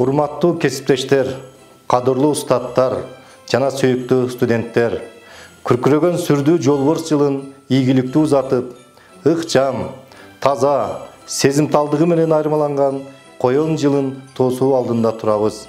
Урматтуу кесиптештер, кадырлуу устаттар жана сүйүктүү студенттер, күркүрөгөн сүрдүү жолборс жылын ийгиликтүү узатып, ыкчам, таза, сезимталдыгы менен айырмаланган коён жылын тоосуу алдында турабыз.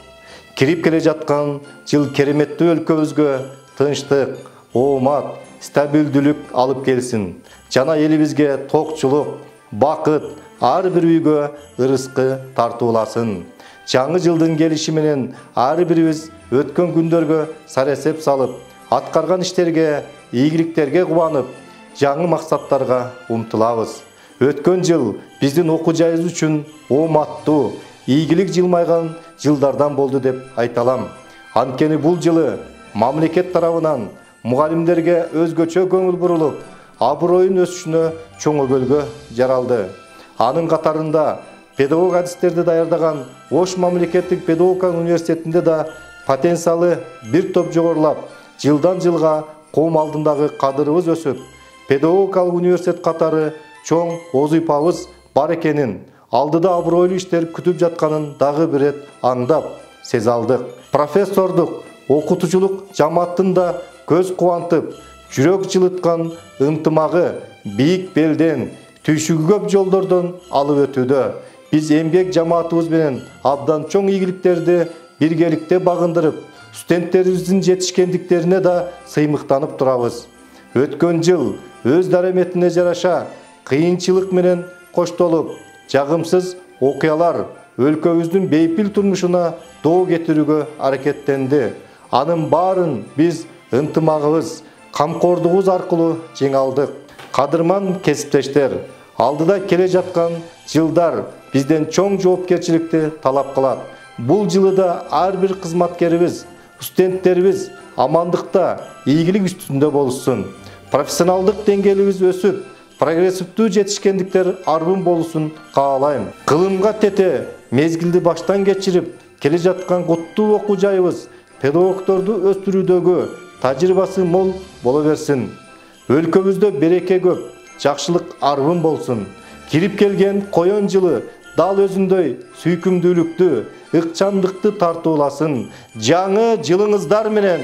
Кирип келе жаткан жыл кереметтүү өлкөбүзгө тынчтык, оомат, стабилдүүлүк алып келсин. Жана элибизге токчулук, бакыт, ар бир үйгө ырыскы тартууласын. Жаңы жылдын келиши менен ар бирибиз өткөн күндөргө саресеп салып, аткарган иштерге, ийгиликтерге кубанып, жаңы максаттарга умтулабыз. Өткөн жыл биздин окуу жайыбыз үчүн ооматтуу, ийгилик жылмайган жылдардан болду деп айталам. Анткени бул жылы мамлекет тарабынан мугалимдерге өзгөчө көңүл бурулуп, аброюн өсүшүнө чоң өбөлгө жаралды. Анын катарында педагог адистерди даярдаган Ош мамлекеттик педагогика университетинде да потенциалы бир топ жогорулап, жылдан жылга коом алдындагы кадырыбыз өсүп, педагогикалык университет катары чоң озуйпабыз бар экенин, алдыда абройлуу иштер күтүп жатканын дагы бир рет аңдап, сезе алдык. Профессордук, окутуучулук жамааттын да көз кубантып, жүрөк жылыткан ынтымагы бийик белден, түйшүгү көп жолдордон алып өтүүдө. Биз эмгек жамаатыбыз менен абдан чоң ийгиликтерди биргеликте багындырып, студенттерибиздин жетишкендиктерине да сыймыктанып турабыз. Өткөн жыл өз дараметине жараша кыйынчылык менен коштолуп, жагымсыз окуялар өлкөбүздүн бейпил турмушуна доо кетирүүгө аракеттенди. Анын баарын биз ынтымагыбыз, камкордугубуз аркылуу жеңе алдык. Кадырман кесиптештер, алдыда келе жаткан жылдар бизден чоң жоопкерчиликти талап кылат. Бул жылы да ар бир кызматкерибиз, студенттерибиз амандыкта, ийгилик үстүндө болушсун. Профессионалдык деңгээлибиз өсүп, прогрессивдүү жетишкендиктер арбын болушун каалайм. Кылымга тете мезгилди баштан кечирип келе жаткан куттуу окуу жайыбыз педагогдорду өстүрүүдөгү тажрыйбасы мол боло берсин. Өлкөбүздө береке көп, жакшылык арбын болсун. Кирип келген коён жылы дал өзүндөй сүйкүмдүүлүктү, ыкчамдыкты тартууласын. Жаңы жылыңыздар менен!